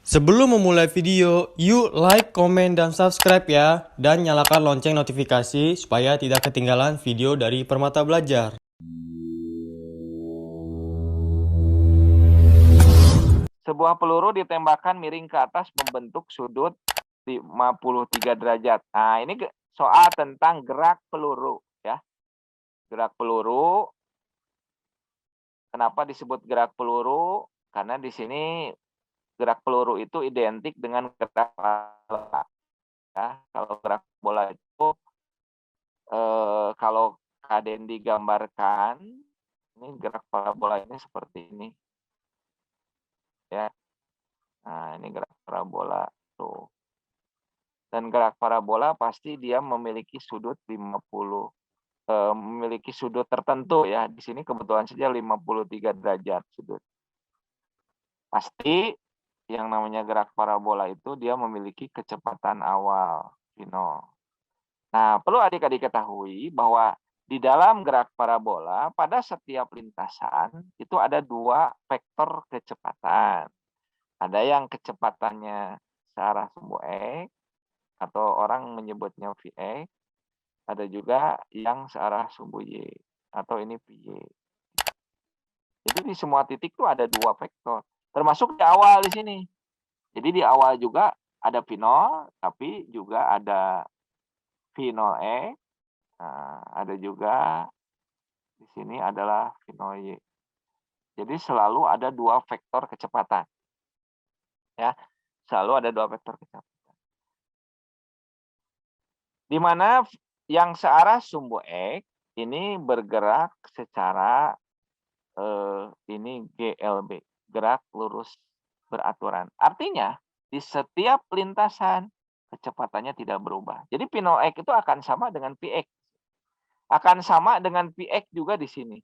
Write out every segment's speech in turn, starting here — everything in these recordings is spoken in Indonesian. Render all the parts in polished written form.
Sebelum memulai video, yuk like, komen, dan subscribe ya. Dan nyalakan lonceng notifikasi supaya tidak ketinggalan video dari Permata Belajar. Sebuah peluru ditembakkan miring ke atas membentuk sudut 53 derajat. Nah, ini soal tentang gerak peluru ya. Gerak peluru. Kenapa disebut gerak peluru? Karena di sini gerak peluru itu identik dengan gerak bola. Ya, kalau gerak bola itu kalau Kaden digambarkan, ini gerak parabola ini seperti ini. Ya. Nah, ini gerak parabola tuh. Dan gerak parabola pasti dia memiliki sudut 50 memiliki sudut tertentu ya. Di sini kebetulan saja 53 derajat sudut. Pasti yang namanya gerak parabola itu dia memiliki kecepatan awal v0. Nah, perlu adik-adik ketahui bahwa di dalam gerak parabola pada setiap lintasan itu ada dua vektor kecepatan. Ada yang kecepatannya searah sumbu X atau orang menyebutnya Vx. Ada juga yang searah sumbu Y atau ini Vy. Jadi di semua titik itu ada dua vektor. Termasuk di awal di sini. Jadi di awal juga ada V0, tapi juga ada V0X. Nah, ada juga di sini adalah V0Y. Jadi selalu ada dua vektor kecepatan. Ya, selalu ada dua vektor kecepatan. Di mana yang searah sumbu X ini bergerak secara ini GLB, gerak lurus beraturan. Artinya di setiap lintasan kecepatannya tidak berubah. Jadi V0X itu akan sama dengan Vx. Akan sama dengan Vx juga di sini.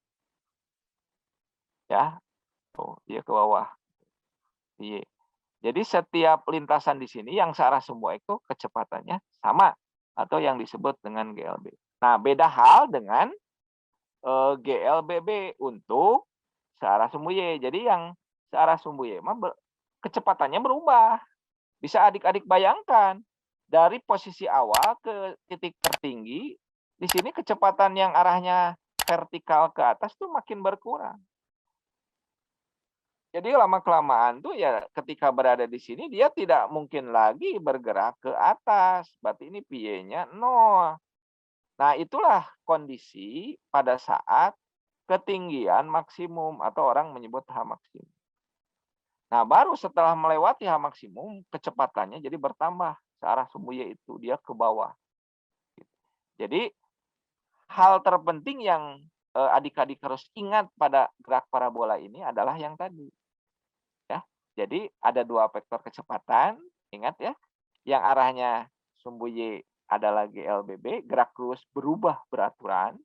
Ya. Tuh, dia ke bawah. Y. Jadi setiap lintasan di sini yang searah sumbu X itu kecepatannya sama atau yang disebut dengan GLB. Nah, beda hal dengan GLBB untuk searah sumbu Y. Jadi yang searah sumbu Y kecepatannya berubah. Bisa adik-adik bayangkan dari posisi awal ke titik tertinggi, di sini kecepatan yang arahnya vertikal ke atas tuh makin berkurang. Jadi lama-kelamaan tuh ya ketika berada di sini dia tidak mungkin lagi bergerak ke atas. Berarti ini Vy-nya 0. Nah, itulah kondisi pada saat ketinggian maksimum atau orang menyebut H maksimum. Nah, baru setelah melewati H maksimum, kecepatannya jadi bertambah. Searah sumbu Y itu, dia ke bawah. Jadi, hal terpenting yang adik-adik harus ingat pada gerak parabola ini adalah yang tadi. Ya, jadi ada dua vektor kecepatan, ingat ya, yang arahnya sumbu Y adalah GLBB, gerak lurus berubah beraturan.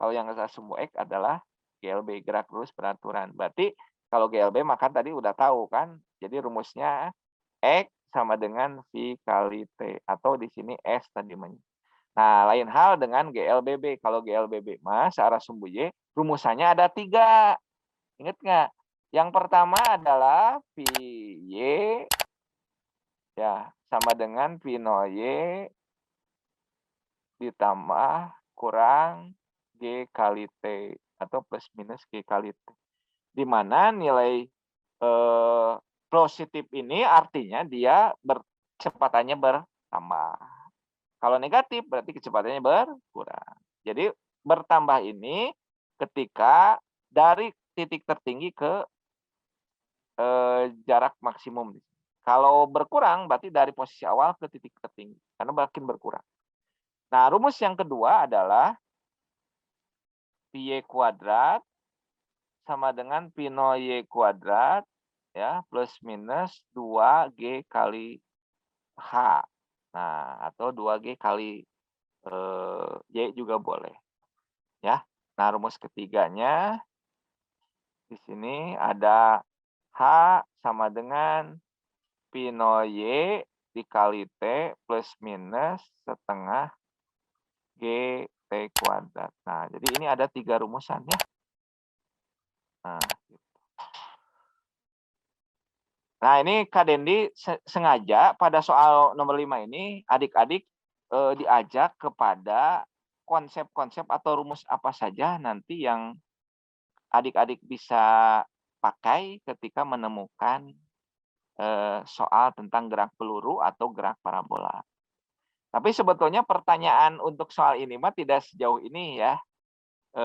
Kalau yang sumbu X adalah GLB, gerak lurus beraturan. Berarti kalau GLB maka tadi udah tahu kan, jadi rumusnya X sama dengan V kali T, atau di sini S tadi. Nah, lain hal dengan GLBB. Kalau GLBB mas searah sumbu Y, rumusannya ada 3. Ingat nggak? Yang pertama adalah Vy ya sama dengan V0Y ditambah kurang G kali T atau plus minus G kali T. Di mana nilai positif ini artinya dia kecepatannya bertambah. Kalau negatif berarti kecepatannya berkurang. Jadi bertambah ini ketika dari titik tertinggi ke jarak maksimum. Kalau berkurang berarti dari posisi awal ke titik tertinggi karena makin berkurang. Nah, rumus yang kedua adalah Py kuadrat sama dengan P0Y kuadrat ya plus minus 2G kali H. Nah, atau 2G kali Y juga boleh. Ya. Nah, rumus ketiganya di sini ada H sama dengan P0Y dikali T plus minus setengah G T kuadrat. Nah, jadi ini ada 3 rumusan ya. Nah, gitu. Nah, ini Kak Dendi sengaja pada soal nomor 5 ini adik-adik diajak kepada konsep-konsep atau rumus apa saja nanti yang adik-adik bisa pakai ketika menemukan soal tentang gerak peluru atau gerak parabola. Tapi sebetulnya pertanyaan untuk soal ini mah tidak sejauh ini ya.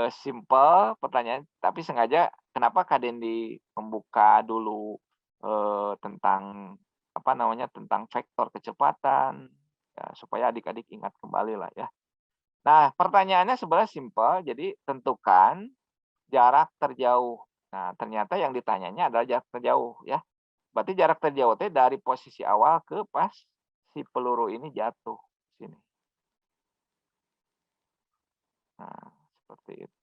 Simple pertanyaan, tapi sengaja kenapa Kak Dendi membuka dulu tentang apa namanya, tentang vektor kecepatan, ya, supaya adik-adik ingat kembali lah ya. Nah, pertanyaannya sebenarnya simpel, jadi tentukan jarak terjauh. Nah, ternyata yang ditanyanya adalah jarak terjauh ya. Berarti jarak terjauh itu dari posisi awal ke pas si peluru ini jatuh sini. Nah, seperti itu.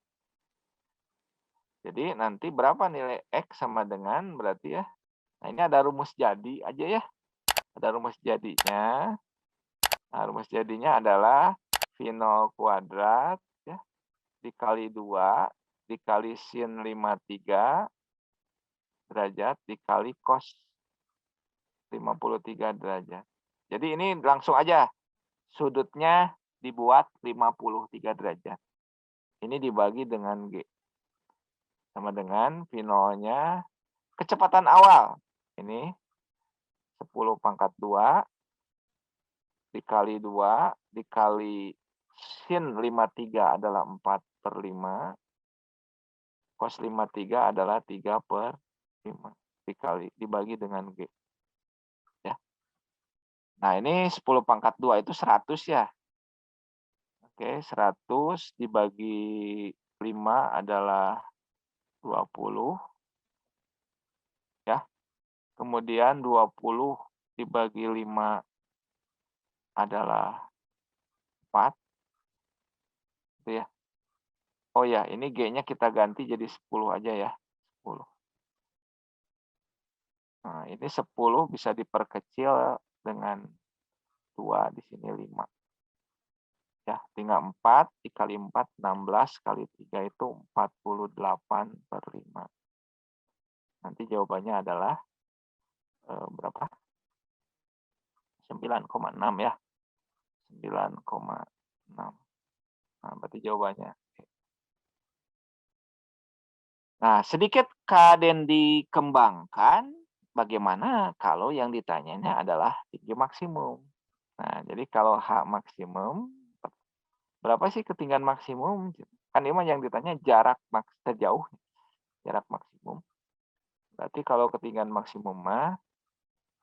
Jadi nanti berapa nilai X sama dengan berarti ya. Nah, ini ada rumus jadi aja ya. Ada rumus jadinya. Nah, rumus jadinya adalah V0 kuadrat ya, dikali 2, dikali sin 53 derajat, dikali cos 53 derajat. Jadi ini langsung aja. Sudutnya dibuat 53 derajat. Ini dibagi dengan G. Sama dengan V0-nya kecepatan awal. Ini 10 pangkat 2 dikali 2 dikali sin 53 adalah 4/5. Cos 53 adalah 3/5. Dibagi dengan G. Ya. Nah, ini 10 pangkat 2 itu 100 ya. Oke, 100 dibagi 5 adalah 20. Ya. Kemudian 20 dibagi 5 adalah 4. Gitu ya. Oh ya, ini G-nya kita ganti jadi 10 aja ya. 10. Nah, ini 10 bisa diperkecil dengan 2 di sini 5. Ya, tinggal 4 dikali 4 16 kali 3 itu 48/5. Nanti jawabannya adalah berapa? 9,6 ya. 9,6. Nah, berarti jawabannya. Nah, sedikit Kak Dendi kembangkan bagaimana kalau yang ditanyanya adalah tinggi maksimum. Nah, jadi kalau H maksimum, berapa sih ketinggian maksimum? Kan ini yang ditanya jarak terjauh, jarak maksimum. Berarti kalau ketinggian maksimum mah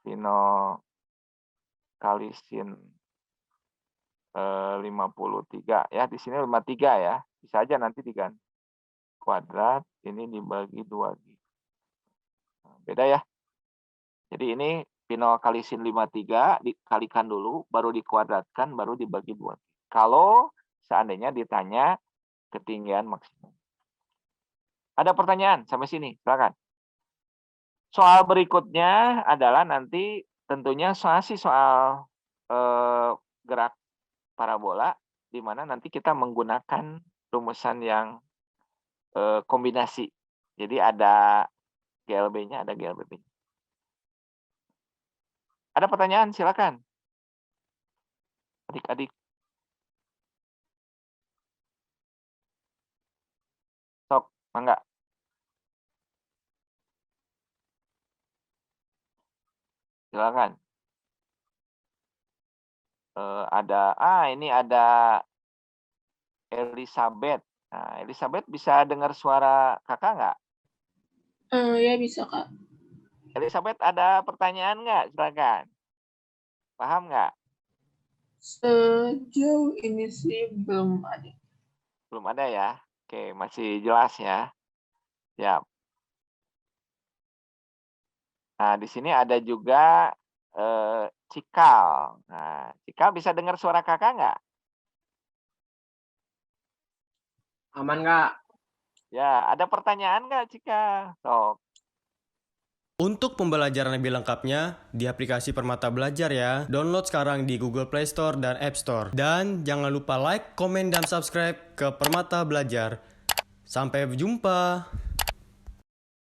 V0 kali sin 53 ya, di sini 53 ya. Bisa aja nanti diganti kuadrat, ini dibagi 2G. Nah, beda ya. Jadi ini V0 kali sin 53 dikalikan dulu, baru dikuadratkan, baru dibagi 2G. Kalau seandainya ditanya ketinggian maksimum. Ada pertanyaan sampai sini? Silakan. Soal berikutnya adalah nanti tentunya soal gerak parabola, di mana nanti kita menggunakan rumusan yang kombinasi. Jadi ada GLB-nya, ada GLBB. Ada pertanyaan? Silakan. Adik-adik. Sok, mangga. Silakan. Ini ada Elizabeth. Nah, Elizabeth bisa dengar suara kakak nggak? Ya bisa, Kak. Elizabeth ada pertanyaan nggak? Silakan. Paham nggak? Sejauh ini sih belum ada. Belum ada ya? Oke, masih jelas ya. Siap. Nah, di sini ada juga Cikal. Nah, Cikal bisa dengar suara kakak nggak? Aman, Kak. Ya, ada pertanyaan nggak, Cikal? Sok. Untuk pembelajaran lebih lengkapnya di aplikasi Permata Belajar ya. Download sekarang di Google Play Store dan App Store. Dan jangan lupa like, komen, dan subscribe ke Permata Belajar. Sampai jumpa.